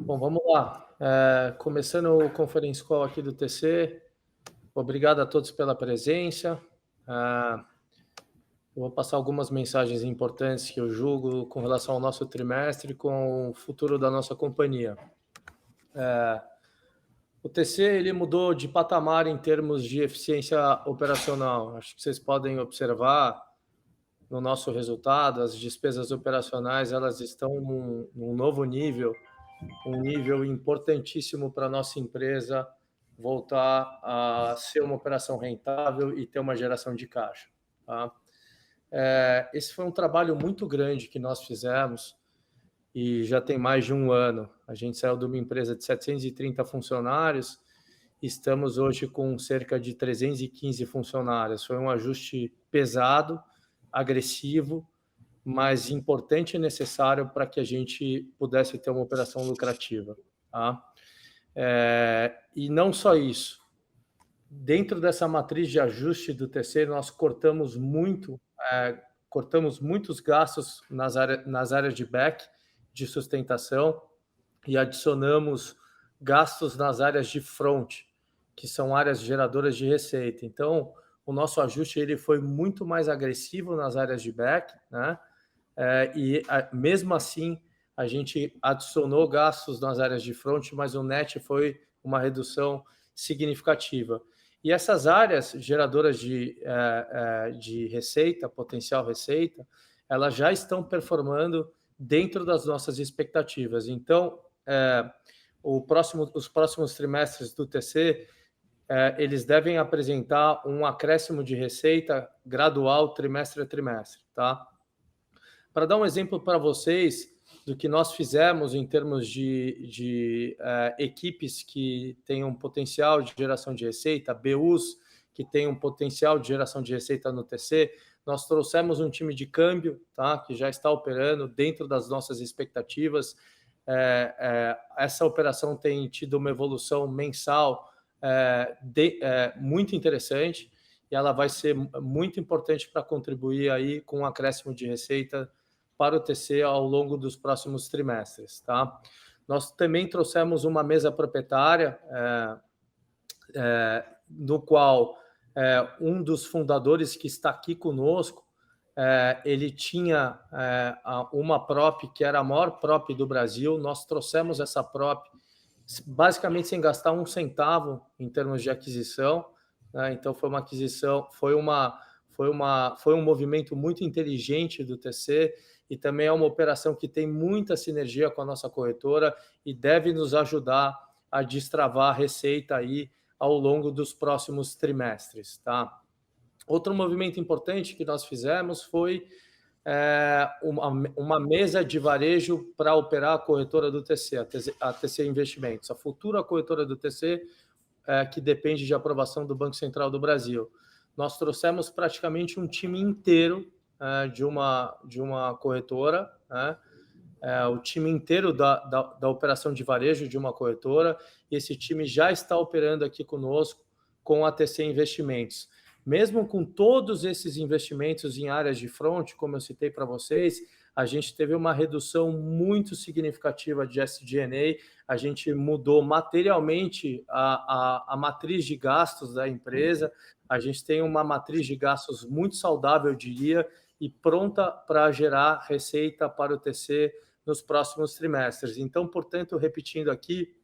Bom, vamos lá. Começando o Conference Call aqui do TC, obrigado a todos pela presença. Eu vou passar algumas mensagens importantes que eu julgo com relação ao nosso trimestre e com o futuro da nossa companhia. O TC ele mudou de patamar em termos de eficiência operacional. Acho que vocês podem observar no nosso resultado, as despesas operacionais elas estão num novo nível, um nível importantíssimo para a nossa empresa voltar a ser uma operação rentável e ter uma geração de caixa. Tá? Esse foi um trabalho muito grande que nós fizemos e já tem mais de um ano. A gente saiu de uma empresa de 730 funcionários, estamos hoje com cerca de 315 funcionários. Foi um ajuste pesado, agressivo, mas importante e necessário para que a gente pudesse ter uma operação lucrativa. Tá? E não só isso. Dentro dessa matriz de ajuste do TC, nós cortamos muitos gastos nas áreas de back, de sustentação, e adicionamos gastos nas áreas de front, que são áreas geradoras de receita. Então, o nosso ajuste ele foi muito mais agressivo nas áreas de back, né? Mesmo assim, a gente adicionou gastos nas áreas de front, mas o net foi uma redução significativa. E essas áreas geradoras de receita, potencial receita, elas já estão performando dentro das nossas expectativas. Então, os próximos trimestres do TC, eles devem apresentar um acréscimo de receita gradual trimestre a trimestre, tá? Para dar um exemplo para vocês do que nós fizemos em termos de equipes que têm um potencial de geração de receita, BUs que têm um potencial de geração de receita no TC, nós trouxemos um time de câmbio, tá, que já está operando dentro das nossas expectativas. Essa operação tem tido uma evolução mensal muito interessante e ela vai ser muito importante para contribuir aí com um acréscimo de receita para o TC ao longo dos próximos trimestres. Tá? Nós também trouxemos uma mesa proprietária, no qual um dos fundadores que está aqui conosco, ele tinha uma prop que era a maior prop do Brasil. Nós trouxemos essa prop basicamente sem gastar um centavo em termos de aquisição, né? Então foi uma aquisição, foi um movimento muito inteligente do TC e também é uma operação que tem muita sinergia com a nossa corretora e deve nos ajudar a destravar a receita aí ao longo dos próximos trimestres, tá? Outro movimento importante que nós fizemos foi uma mesa de varejo para operar a corretora do TC, a TC Investimentos, a futura corretora do TC, que depende de aprovação do Banco Central do Brasil. Nós trouxemos praticamente um time inteiro de uma corretora, né? O time inteiro da operação de varejo de uma corretora, e esse time já está operando aqui conosco com a TC Investimentos. Mesmo com todos esses investimentos em áreas de front, como eu citei para vocês, a gente teve uma redução muito significativa de SG&A, a gente mudou materialmente a matriz de gastos da empresa, a gente tem uma matriz de gastos muito saudável, eu diria, e pronta para gerar receita para o TC nos próximos trimestres. Então, portanto, repetindo aqui,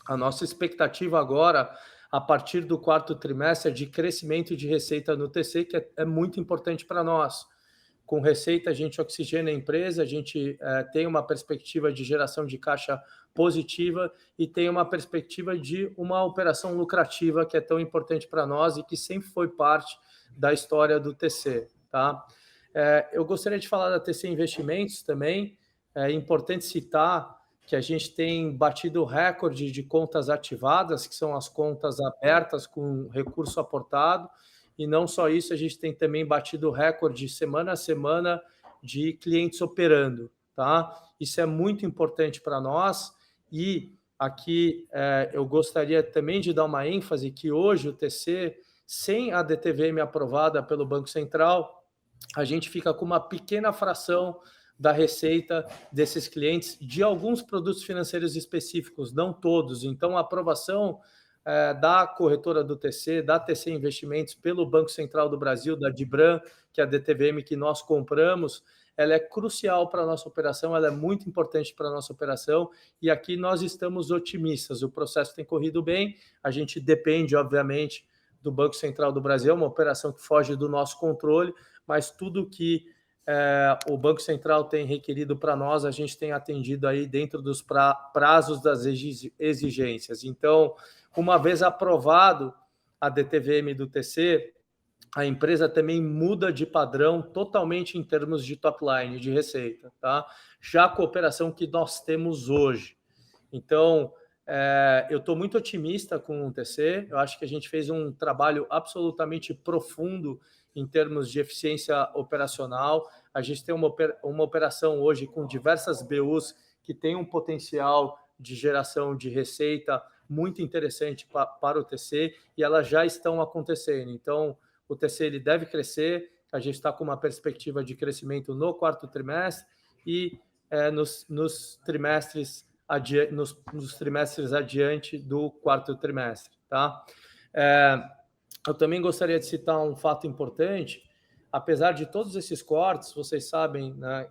a nossa expectativa agora, a partir do quarto trimestre, é de crescimento de receita no TC, que é muito importante para nós. Com receita, a gente oxigena a empresa, a gente tem uma perspectiva de geração de caixa positiva e tem uma perspectiva de uma operação lucrativa que é tão importante para nós e que sempre foi parte da história do TC. Tá? Eu gostaria de falar da TC Investimentos também. É importante citar que a gente tem batido recorde de contas ativadas, que são as contas abertas com recurso aportado, e não só isso, a gente tem também batido recorde semana a semana de clientes operando, tá? Isso é muito importante para nós, e aqui eu gostaria também de dar uma ênfase que hoje o TC, sem a DTVM aprovada pelo Banco Central, a gente fica com uma pequena fração da receita desses clientes de alguns produtos financeiros específicos, não todos. Então, a aprovação da corretora do TC, da TC Investimentos, pelo Banco Central do Brasil, da Dibram, que é a DTVM que nós compramos, ela é crucial para a nossa operação, ela é muito importante para a nossa operação, e aqui nós estamos otimistas. O processo tem corrido bem, a gente depende, obviamente, do Banco Central do Brasil, é uma operação que foge do nosso controle, mas tudo que o Banco Central tem requerido para nós, a gente tem atendido aí dentro dos prazos das exigências. Então, uma vez aprovado a DTVM do TC, a empresa também muda de padrão totalmente em termos de top line, de receita, tá? Já com a operação que nós temos hoje. Então, eu estou muito otimista com o TC, eu acho que a gente fez um trabalho absolutamente profundo em termos de eficiência operacional. A gente tem uma operação hoje com diversas BUs que tem um potencial de geração de receita muito interessante para o TC e elas já estão acontecendo. Então, o TC ele deve crescer, a gente está com uma perspectiva de crescimento no quarto trimestre e nos trimestres adiante do quarto trimestre. Tá? Eu também gostaria de citar um fato importante. Apesar de todos esses cortes, vocês sabem, né,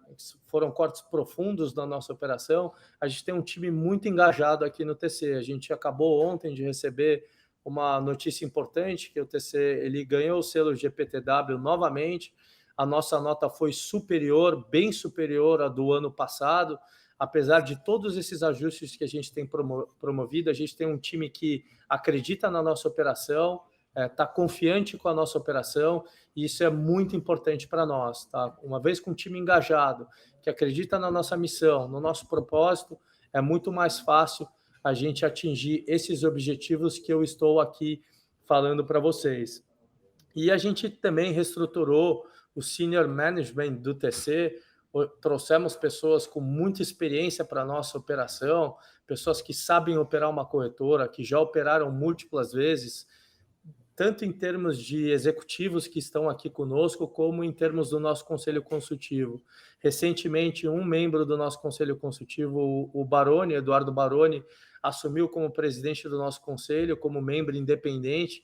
foram cortes profundos na nossa operação, a gente tem um time muito engajado aqui no TC. A gente acabou ontem de receber uma notícia importante, que o TC ele ganhou o selo GPTW novamente. A nossa nota foi superior, bem superior à do ano passado. Apesar de todos esses ajustes que a gente tem promovido, a gente tem um time que acredita na nossa operação, está confiante com a nossa operação, e isso é muito importante para nós. Tá? Uma vez com um time engajado, que acredita na nossa missão, no nosso propósito, é muito mais fácil a gente atingir esses objetivos que eu estou aqui falando para vocês. E a gente também reestruturou o senior management do TC, trouxemos pessoas com muita experiência para a nossa operação, pessoas que sabem operar uma corretora, que já operaram múltiplas vezes, tanto em termos de executivos que estão aqui conosco, como em termos do nosso conselho consultivo. Recentemente, um membro do nosso conselho consultivo, o Baroni, Eduardo Baroni, assumiu como presidente do nosso conselho, como membro independente.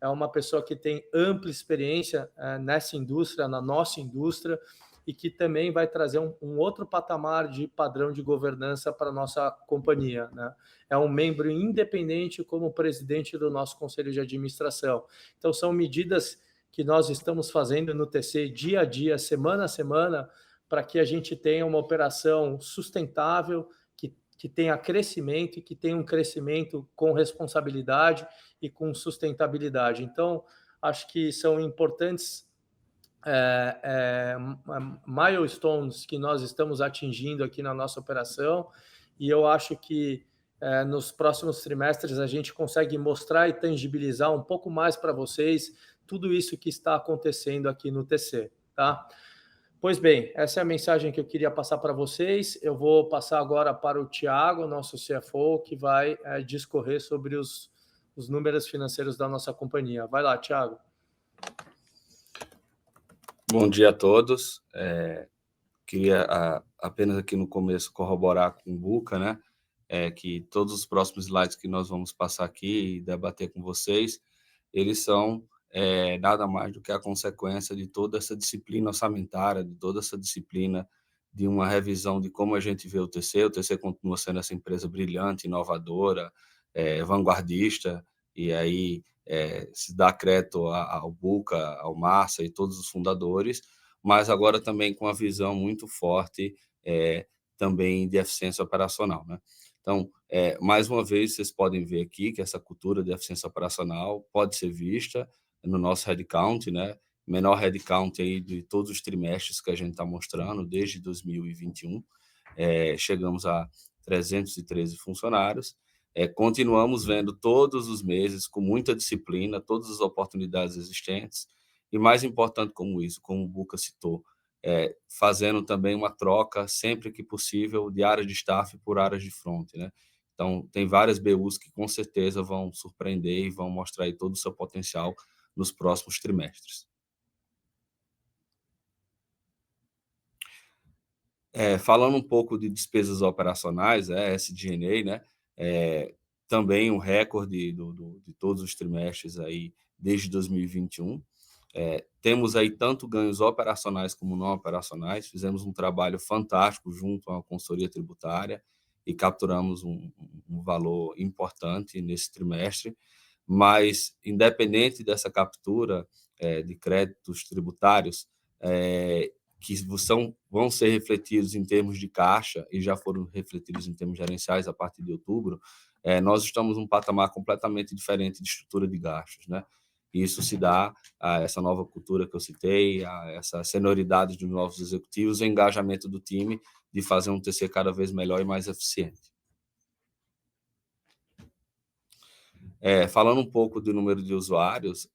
É uma pessoa que tem ampla experiência nessa indústria, na nossa indústria, e que também vai trazer um outro patamar de padrão de governança para a nossa companhia. Né? É um membro independente como presidente do nosso conselho de administração. Então, são medidas que nós estamos fazendo no TC dia a dia, semana a semana, para que a gente tenha uma operação sustentável, que tenha crescimento e que tenha um crescimento com responsabilidade e com sustentabilidade. Então, acho que são importantes milestones que nós estamos atingindo aqui na nossa operação, e eu acho que nos próximos trimestres a gente consegue mostrar e tangibilizar um pouco mais para vocês tudo isso que está acontecendo aqui no TC, tá? Pois bem, essa é a mensagem que eu queria passar para vocês. Eu vou passar agora para o Thiago, nosso CFO, que vai discorrer sobre os números financeiros da nossa companhia. Vai lá, Thiago. Bom dia a todos. Queria apenas aqui no começo corroborar com o Buca, né? Que todos os próximos slides que nós vamos passar aqui e debater com vocês, eles são nada mais do que a consequência de toda essa disciplina orçamentária, de toda essa disciplina de uma revisão de como a gente vê o TC. O TC continua sendo essa empresa brilhante, inovadora, vanguardista, e aí se dá crédito ao Buca, ao Márcia e todos os fundadores, mas agora também com a visão muito forte também de eficiência operacional, né? Então, mais uma vez, vocês podem ver aqui que essa cultura de eficiência operacional pode ser vista no nosso headcount, né? Menor headcount aí de todos os trimestres que a gente está mostrando desde 2021. Chegamos a 313 funcionários. Continuamos vendo todos os meses com muita disciplina, todas as oportunidades existentes, e mais importante como isso, como o Buca citou, fazendo também uma troca sempre que possível de áreas de staff por áreas de front, né? Então, tem várias BUs que com certeza vão surpreender e vão mostrar aí todo o seu potencial nos próximos trimestres. Falando um pouco de despesas operacionais, SG&A, né? Também um recorde de todos os trimestres aí desde 2021. Temos aí tanto ganhos operacionais como não operacionais. Fizemos um trabalho fantástico junto à consultoria tributária e capturamos um valor importante nesse trimestre. Mas, independente dessa captura de créditos tributários, que vão ser refletidos em termos de caixa e já foram refletidos em termos gerenciais a partir de outubro, nós estamos num patamar completamente diferente de estrutura de gastos, né? Isso se dá a essa nova cultura que eu citei, a essa senioridade dos novos executivos, o engajamento do time de fazer um TC cada vez melhor e mais eficiente. Falando um pouco do número de usuários,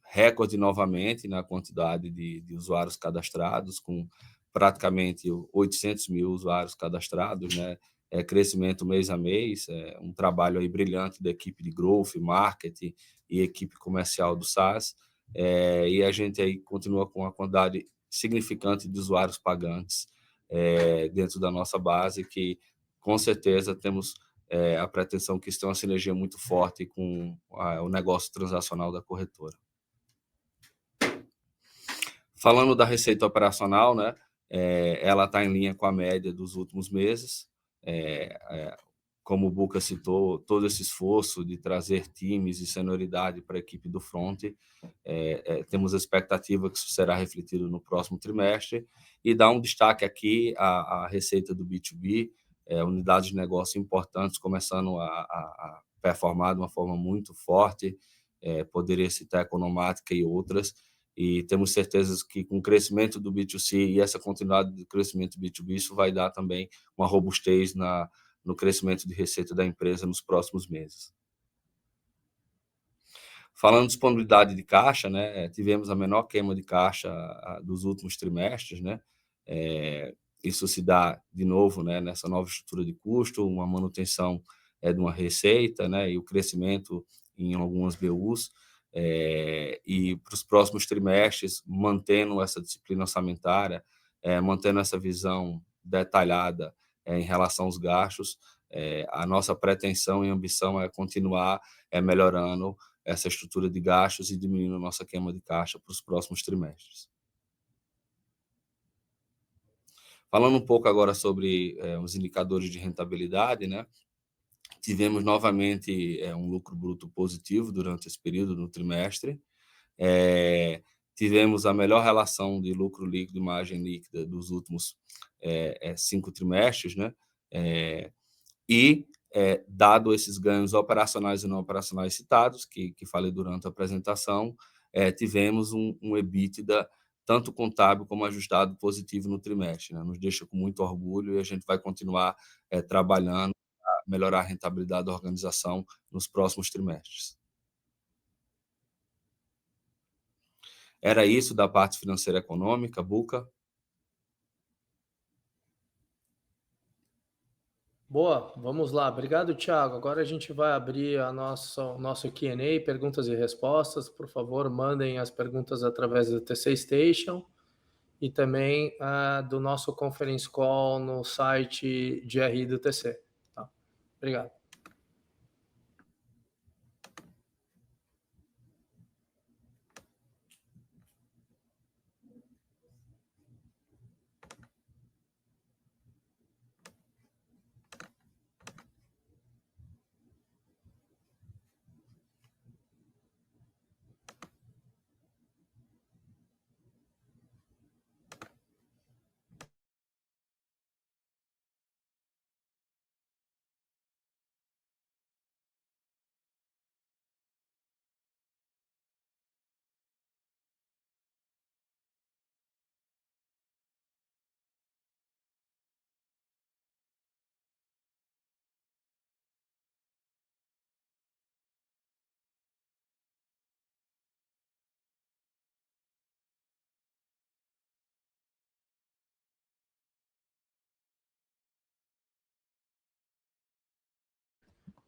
recorde novamente na quantidade de usuários cadastrados, com praticamente 800 mil usuários cadastrados, né? Crescimento mês a mês, um trabalho aí brilhante da equipe de growth, marketing e equipe comercial do SaaS, e a gente aí continua com uma quantidade significante de usuários pagantes dentro da nossa base, que com certeza temos a pretensão que isso tem uma sinergia muito forte com o negócio transacional da corretora. Falando da receita operacional, né, ela está em linha com a média dos últimos meses. Como o Buca citou, todo esse esforço de trazer times e senioridade para a equipe do front, temos a expectativa que isso será refletido no próximo trimestre. E dá um destaque aqui à receita do B2B, unidades de negócio importantes começando a performar de uma forma muito forte, poderia citar a Economática e outras, e temos certeza que com o crescimento do B2C e essa continuidade do crescimento do B2B, isso vai dar também uma robustez no crescimento de receita da empresa nos próximos meses. Falando de disponibilidade de caixa, né, tivemos a menor queima de caixa dos últimos trimestres, né? Isso se dá, de novo, né, nessa nova estrutura de custo, uma manutenção de uma receita, né, e o crescimento em algumas BUs, e para os próximos trimestres, mantendo essa disciplina orçamentária, mantendo essa visão detalhada em relação aos gastos, a nossa pretensão e ambição é continuar melhorando essa estrutura de gastos e diminuindo a nossa queima de caixa para os próximos trimestres. Falando um pouco agora sobre os indicadores de rentabilidade, né? Tivemos novamente um lucro bruto positivo durante esse período no trimestre. Tivemos a melhor relação de lucro líquido e margem líquida dos últimos 5 trimestres, né? Dado esses ganhos operacionais e não operacionais citados, que falei durante a apresentação, tivemos um EBITDA tanto contábil como ajustado positivo no trimestre, né? Nos deixa com muito orgulho e a gente vai continuar trabalhando para melhorar a rentabilidade da organização nos próximos trimestres. Era isso da parte financeira econômica, Buca. Boa, vamos lá. Obrigado, Thiago. Agora a gente vai abrir o nosso Q&A, perguntas e respostas. Por favor, mandem as perguntas através do TC Station e também do nosso conference call no site de RI do TC. Tá? Obrigado.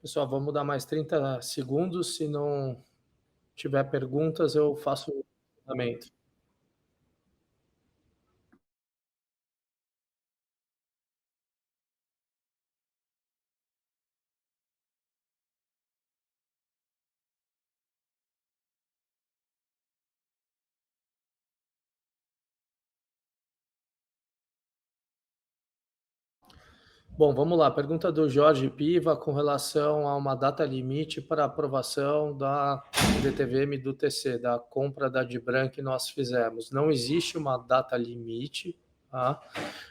Pessoal, vamos dar mais 30 segundos. Se não tiver perguntas, eu faço o encerramento. Bom, vamos lá. Pergunta do Jorge Piva com relação a uma data limite para aprovação da DTVM do TC, da compra da Adbran que nós fizemos. Não existe uma data limite, tá?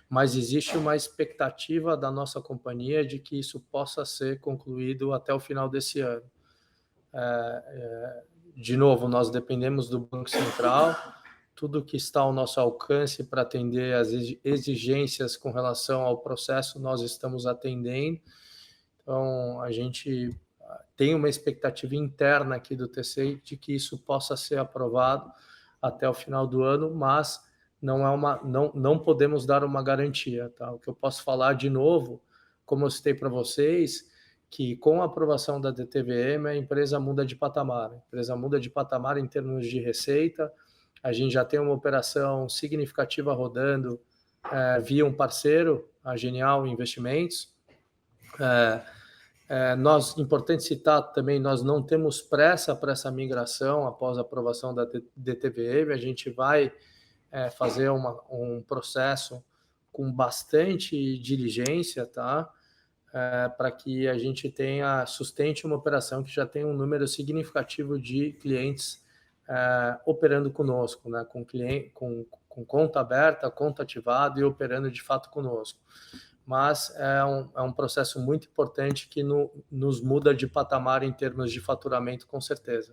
Mas existe uma expectativa da nossa companhia de que isso possa ser concluído até o final desse ano. De novo, nós dependemos do Banco Central, tudo que está ao nosso alcance para atender as exigências com relação ao processo, nós estamos atendendo. Então, a gente tem uma expectativa interna aqui do TC de que isso possa ser aprovado até o final do ano, mas não podemos dar uma garantia. Tá? O que eu posso falar de novo, como eu citei para vocês, que com a aprovação da DTVM, a empresa muda de patamar. A empresa muda de patamar em termos de receita. A gente já tem uma operação significativa rodando via um parceiro, a Genial Investimentos. Importante citar também, nós não temos pressa para essa migração após a aprovação da DTVM. A gente vai fazer um processo com bastante diligência, tá? Para que a gente sustente uma operação que já tem um número significativo de clientes operando conosco, né? Com conta aberta, conta ativada e operando de fato conosco. Mas é um processo muito importante que nos muda de patamar em termos de faturamento, com certeza.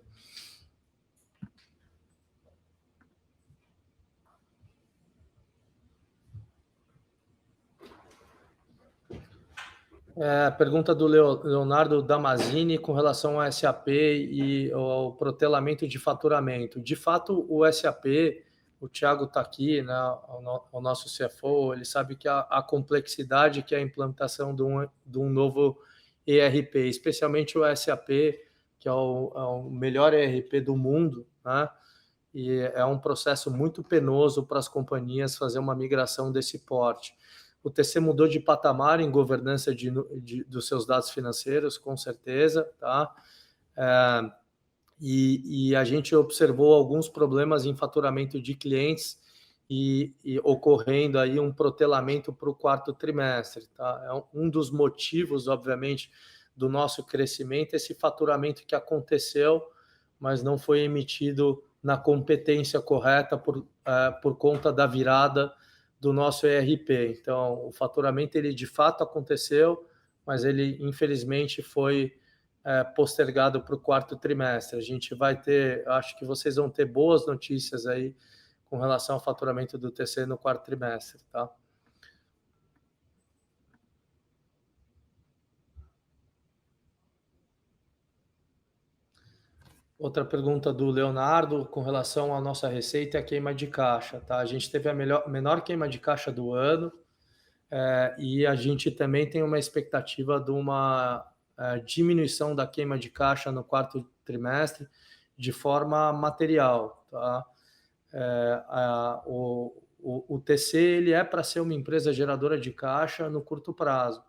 Pergunta do Leonardo Damasini com relação ao SAP e ao protelamento de faturamento. De fato, o SAP, o Thiago está aqui, né, o nosso CFO, ele sabe que a complexidade que é a implantação de um novo ERP, especialmente o SAP, que é o melhor ERP do mundo, né? E é um processo muito penoso para as companhias fazer uma migração desse porte. O TC mudou de patamar em governança dos seus dados financeiros, com certeza, tá? E a gente observou alguns problemas em faturamento de clientes e ocorrendo aí um protelamento para o quarto trimestre, tá? É um dos motivos, obviamente, do nosso crescimento, esse faturamento que aconteceu, mas não foi emitido na competência correta por conta da virada do nosso ERP. Então, o faturamento, ele de fato aconteceu, mas ele, infelizmente, foi postergado para o quarto trimestre. A gente vai ter, acho que vocês vão ter boas notícias aí com relação ao faturamento do TC no quarto trimestre, tá? Outra pergunta do Leonardo com relação à nossa receita e a queima de caixa, tá? A gente teve a menor queima de caixa do ano e a gente também tem uma expectativa de uma diminuição da queima de caixa no quarto trimestre de forma material, tá? O TC ele é para ser uma empresa geradora de caixa no curto prazo.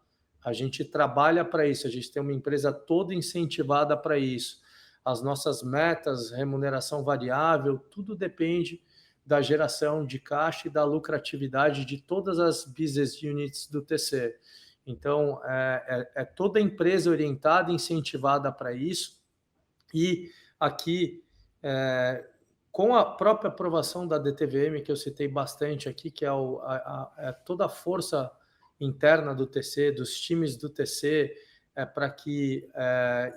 A gente trabalha para isso, a gente tem uma empresa toda incentivada para isso. As nossas metas, remuneração variável, tudo depende da geração de caixa e da lucratividade de todas as business units do TC. Então, toda empresa orientada, incentivada para isso. E aqui, com a própria aprovação da DTVM, que eu citei bastante aqui, que é toda a força interna do TC, dos times do TC, para que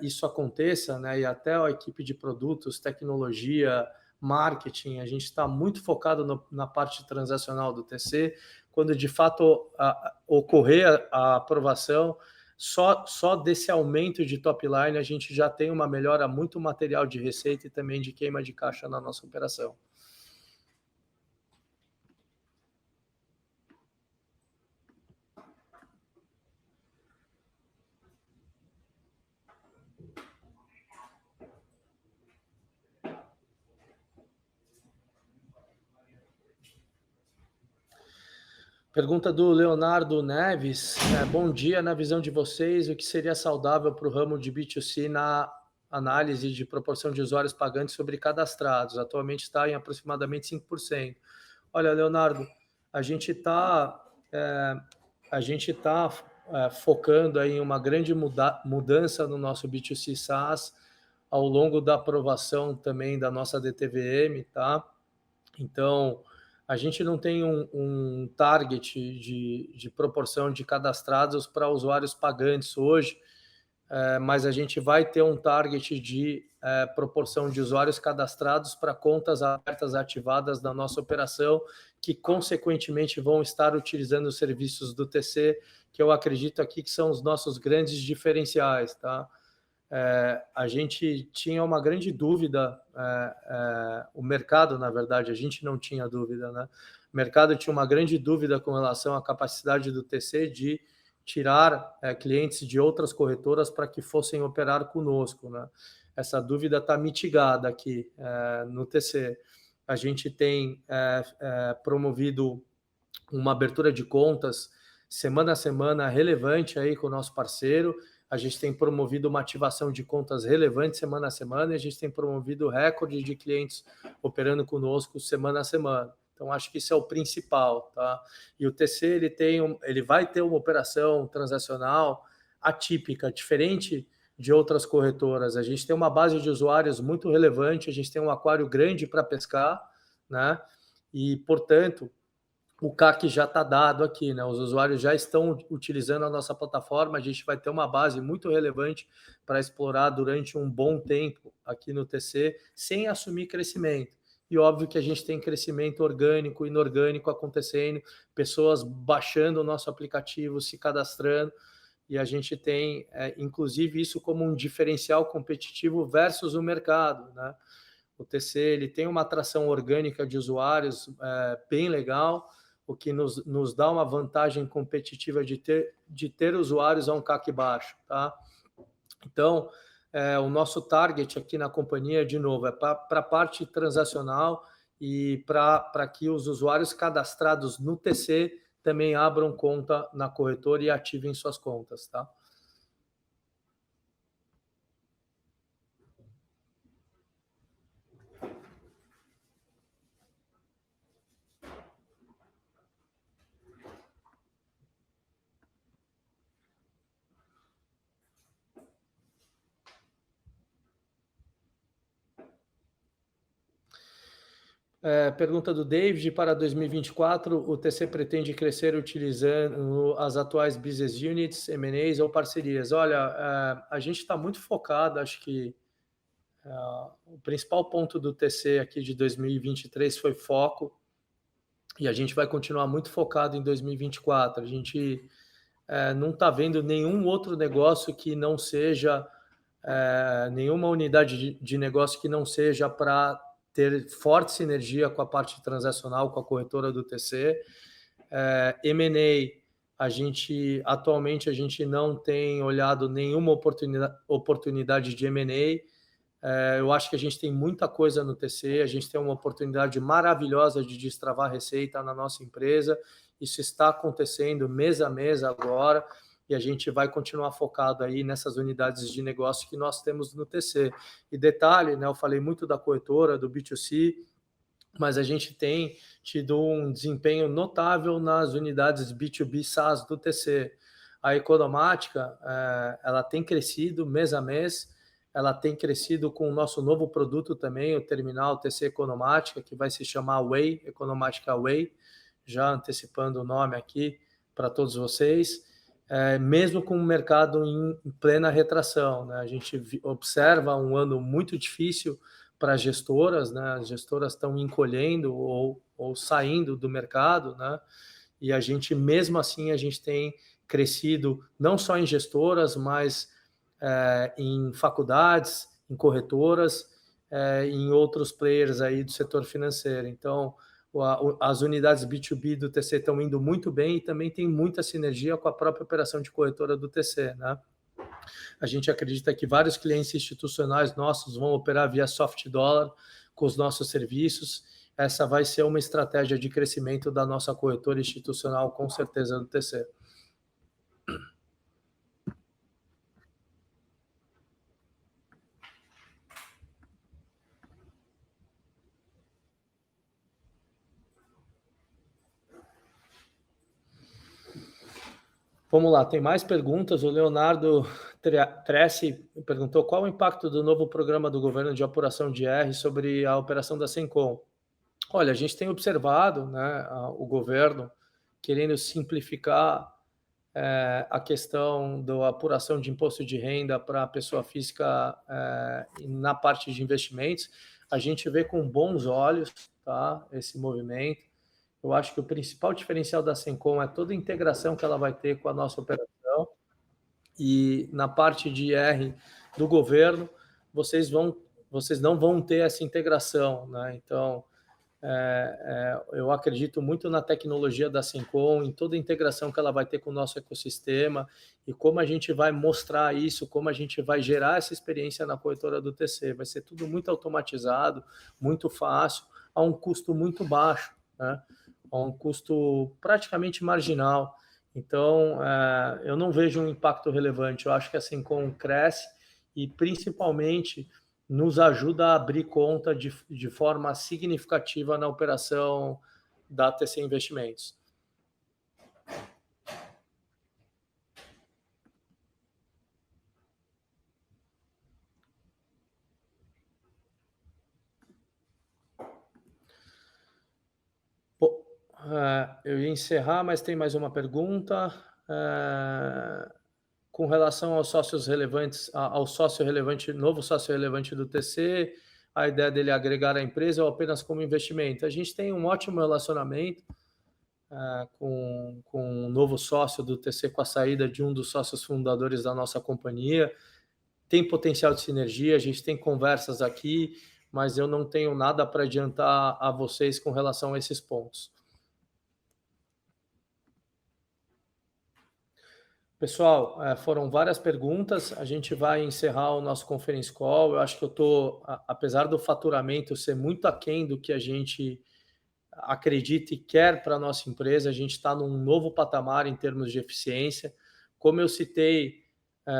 isso aconteça, né? E até a equipe de produtos, tecnologia, marketing, a gente está muito focado na parte transacional do TC. Quando de fato ocorrer a aprovação, só desse aumento de top line a gente já tem uma melhora muito material de receita e também de queima de caixa na nossa operação. Pergunta do Leonardo Neves. Bom dia, na visão de vocês, o que seria saudável para o ramo de B2C na análise de proporção de usuários pagantes sobre cadastrados? Atualmente está em aproximadamente 5%. Olha, Leonardo, a gente está focando aí em uma grande mudança no nosso B2C SaaS ao longo da aprovação também da nossa DTVM, tá? Então, a gente não tem um target de proporção de cadastrados para usuários pagantes hoje, mas a gente vai ter um target de proporção de usuários cadastrados para contas abertas ativadas da nossa operação, que consequentemente vão estar utilizando os serviços do TC, que eu acredito aqui que são os nossos grandes diferenciais, tá? A gente tinha uma grande dúvida, o mercado, na verdade, a gente não tinha dúvida, né? O mercado tinha uma grande dúvida com relação à capacidade do TC de tirar clientes de outras corretoras para que fossem operar conosco, né? Essa dúvida está mitigada aqui no TC. A gente tem promovido uma abertura de contas semana a semana relevante aí com o nosso parceiro. A gente tem promovido uma ativação de contas relevante semana a semana e a gente tem promovido recorde de clientes operando conosco semana a semana. Então, acho que isso é o principal, tá? E o TC, ele vai ter uma operação transacional atípica, diferente de outras corretoras. A gente tem uma base de usuários muito relevante, a gente tem um aquário grande para pescar, né? E, portanto, o CAC já está dado aqui, né? Os usuários já estão utilizando a nossa plataforma, a gente vai ter uma base muito relevante para explorar durante um bom tempo aqui no TC, sem assumir crescimento. E óbvio que a gente tem crescimento orgânico e inorgânico acontecendo, pessoas baixando o nosso aplicativo, se cadastrando, e a gente tem, inclusive, isso como um diferencial competitivo versus o mercado, né? O TC ele tem uma atração orgânica de usuários bem legal, o que nos dá uma vantagem competitiva de ter usuários a um CAC baixo, tá? Então, o nosso target aqui na companhia, de novo, é para a parte transacional e para que os usuários cadastrados no TC também abram conta na corretora e ativem suas contas, tá? Pergunta do David: para 2024, o TC pretende crescer utilizando as atuais business units, M&As ou parcerias? Olha, a gente está muito focado, acho que o principal ponto do TC aqui de 2023 foi foco, e a gente vai continuar muito focado em 2024. A gente não está vendo nenhum outro negócio que não seja, nenhuma unidade de negócio que não seja para ter forte sinergia com a parte transacional, com a corretora do TC. M&A, atualmente a gente não tem olhado nenhuma oportunidade de M&A. Eu acho que a gente tem muita coisa no TC, a gente tem uma oportunidade maravilhosa de destravar receita na nossa empresa. Isso está acontecendo mês a mês agora, e a gente vai continuar focado aí nessas unidades de negócio que nós temos no TC. E detalhe, né, eu falei muito da corretora, do B2C, mas a gente tem tido um desempenho notável nas unidades B2B SaaS do TC. A Economática, ela tem crescido mês a mês, ela tem crescido com o nosso novo produto também, o terminal TC Economática, que vai se chamar Way, Economática Way, já antecipando o nome aqui para todos vocês, mesmo com o mercado em plena retração, né? A gente observa um ano muito difícil para as gestoras, né? As gestoras estão encolhendo ou saindo do mercado, né? E a gente, mesmo assim, a gente tem crescido não só em gestoras, mas em faculdades, em corretoras, em outros players aí do setor financeiro. Então, as unidades B2B do TC estão indo muito bem e também tem muita sinergia com a própria operação de corretora do TC, né? A gente acredita que vários clientes institucionais nossos vão operar via soft dollar com os nossos serviços. Essa vai ser uma estratégia de crescimento da nossa corretora institucional, com certeza, do TC. Vamos lá, tem mais perguntas. O Leonardo Tressi perguntou qual o impacto do novo programa do governo de apuração de R sobre a operação da Sencom. Olha, a gente tem observado, né, o governo querendo simplificar a questão da apuração de imposto de renda para a pessoa física na parte de investimentos. A gente vê com bons olhos, tá, esse movimento. Eu acho que o principal diferencial da Sencom é toda a integração que ela vai ter com a nossa operação. E na parte de IR do governo, vocês não vão ter essa integração, né? Então, eu acredito muito na tecnologia da Sencom, em toda a integração que ela vai ter com o nosso ecossistema e como a gente vai mostrar isso, como a gente vai gerar essa experiência na corretora do TC. Vai ser tudo muito automatizado, muito fácil, a um custo muito baixo, né? A um custo praticamente marginal. Então, eu não vejo um impacto relevante. Eu acho que a Sencom cresce e, principalmente, nos ajuda a abrir conta de forma significativa na operação da TC Investimentos. Bom, eu ia encerrar, mas tem mais uma pergunta. Com relação aos sócios relevantes, ao sócio relevante, novo sócio relevante do TC, a ideia dele é agregar a empresa ou apenas como investimento. A gente tem um ótimo relacionamento com um novo sócio do TC, com a saída de um dos sócios fundadores da nossa companhia. Tem potencial de sinergia, a gente tem conversas aqui, mas eu não tenho nada para adiantar a vocês com relação a esses pontos. Pessoal, foram várias perguntas, a gente vai encerrar o nosso conference call. Eu acho que eu estou, apesar do faturamento ser muito aquém do que a gente acredita e quer para a nossa empresa, a gente está num novo patamar em termos de eficiência. Como eu citei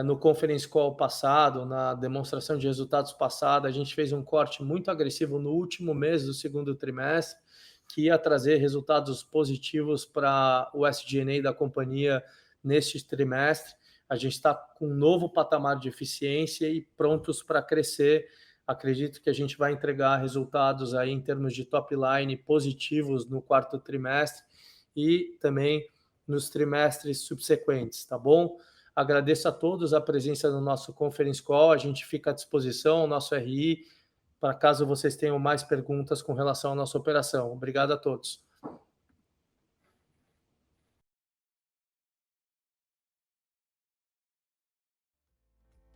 no conference call passado, na demonstração de resultados passada, a gente fez um corte muito agressivo no último mês do segundo trimestre, que ia trazer resultados positivos para o SG&A da companhia neste trimestre. A gente está com um novo patamar de eficiência e prontos para crescer. Acredito que a gente vai entregar resultados aí em termos de top line positivos no quarto trimestre e também nos trimestres subsequentes, tá bom? Agradeço a todos a presença no nosso conference call. A gente fica à disposição, o nosso RI, para caso vocês tenham mais perguntas com relação à nossa operação. Obrigado a todos.